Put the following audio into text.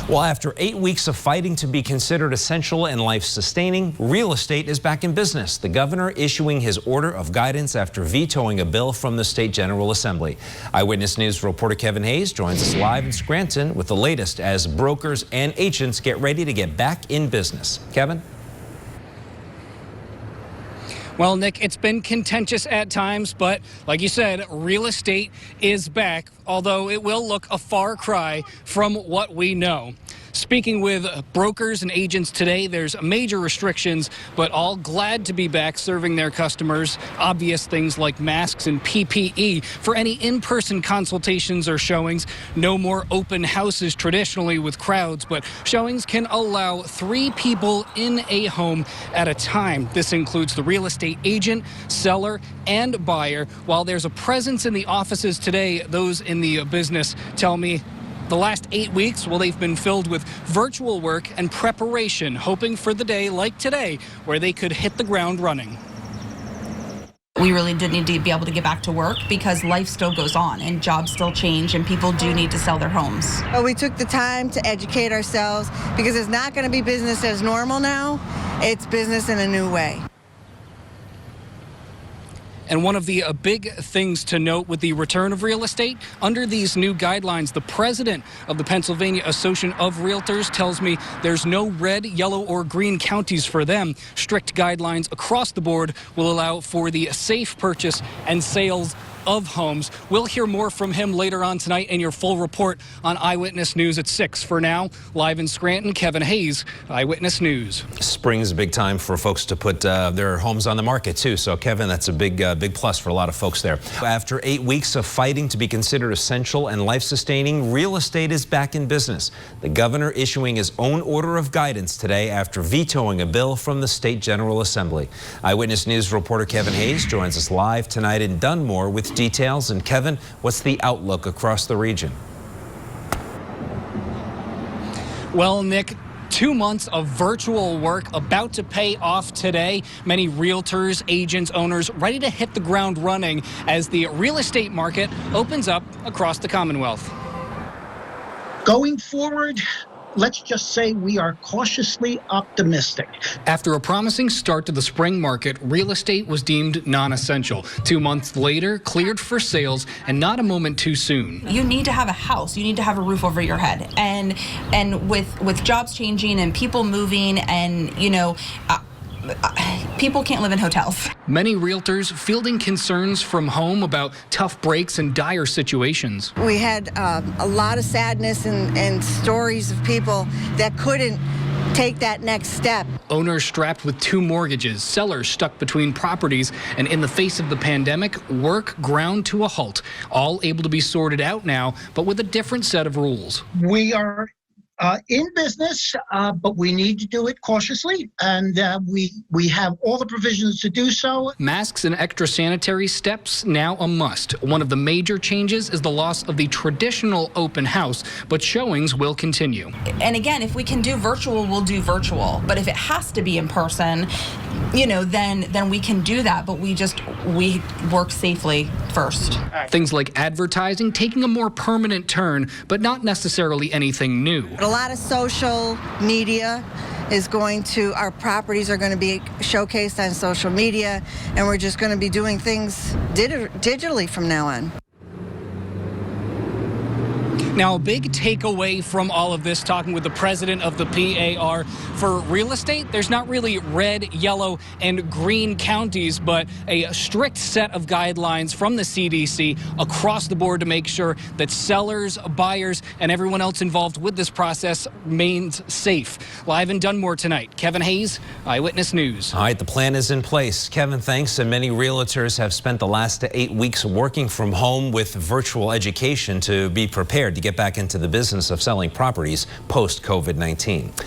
Well, after 8 weeks of fighting to be considered essential and life-sustaining, real estate is back in business. The governor issuing his order of guidance after vetoing a bill from the State General Assembly. Eyewitness News reporter Kevin Hayes joins us live in Scranton with the latest as brokers and agents get ready to get back in business. Kevin? Well, Nick, it's been contentious at times, but like you said, real estate is back, although it will look a far cry from what we know. Speaking with brokers and agents today, there's major restrictions, but all glad to be back serving their customers. Obvious things like masks and PPE for any in-person consultations or showings. No more open houses traditionally with crowds, but showings can allow 3 people in a home at a time. This includes the real estate agent, seller, and buyer. While there's a presence in the offices today, those in the business tell me the last 8 weeks, well, they've been filled with virtual work and preparation, hoping for the day like today where they could hit the ground running. We really did need to be able to get back to work because life still goes on and jobs still change and people do need to sell their homes. Well, we took the time to educate ourselves because it's not going to be business as normal now. It's business in a new way. And one of the big things to note with the return of real estate, under these new guidelines, the president of the Pennsylvania Association of Realtors tells me there's no red, yellow, or green counties for them. Strict guidelines across the board will allow for the safe purchase and sales of homes. We'll hear more from him later on tonight in your full report on Eyewitness News at 6. For now, live in Scranton, Kevin Hayes, Eyewitness News. Spring is a big time for folks to put their homes on the market, too. So, Kevin, that's a big plus for a lot of folks there. After 8 weeks of fighting to be considered essential and life-sustaining, real estate is back in business. The governor issuing his own order of guidance today after vetoing a bill from the State General Assembly. Eyewitness News reporter Kevin Hayes joins us live tonight in Dunmore with details. And Kevin, what's the outlook across the region? Well, Nick, 2 months of virtual work about to pay off today. Many realtors, agents, owners ready to hit the ground running as the real estate market opens up across the Commonwealth. Going forward, let's just say we are cautiously optimistic. After a promising start to the spring market, real estate was deemed non-essential. 2 months later, cleared for sales, and not a moment too soon. You need to have a house. You need to have a roof over your head. And with jobs changing and people moving and, people can't live in hotels. Many realtors fielding concerns from home about tough breaks and dire situations. We had a lot of sadness and stories of people that couldn't take that next step. Owners strapped with 2 mortgages, sellers stuck between properties, and in the face of the pandemic, work ground to a halt. All able to be sorted out now, but with a different set of rules. We are in business, but we need to do it cautiously, and we have all the provisions to do so. Masks and extra sanitary steps now a must. One of the major changes is the loss of the traditional open house, but showings will continue. And again, if we can do virtual, we'll do virtual. But if it has to be in person, then we can do that. But we work safely first. Things like advertising taking a more permanent turn, but not necessarily anything new. A lot of social media is our properties are going to be showcased on social media, and we're just going to be doing things digitally from now on. Now, a big takeaway from all of this, talking with the president of the PAR, for real estate, there's not really red, yellow, and green counties, but a strict set of guidelines from the CDC across the board to make sure that sellers, buyers, and everyone else involved with this process remains safe. Live in Dunmore tonight, Kevin Hayes, Eyewitness News. All right, the plan is in place. Kevin, thanks. And many realtors have spent the last 8 weeks working from home with virtual education to be prepared to get back into the business of selling properties post-COVID-19.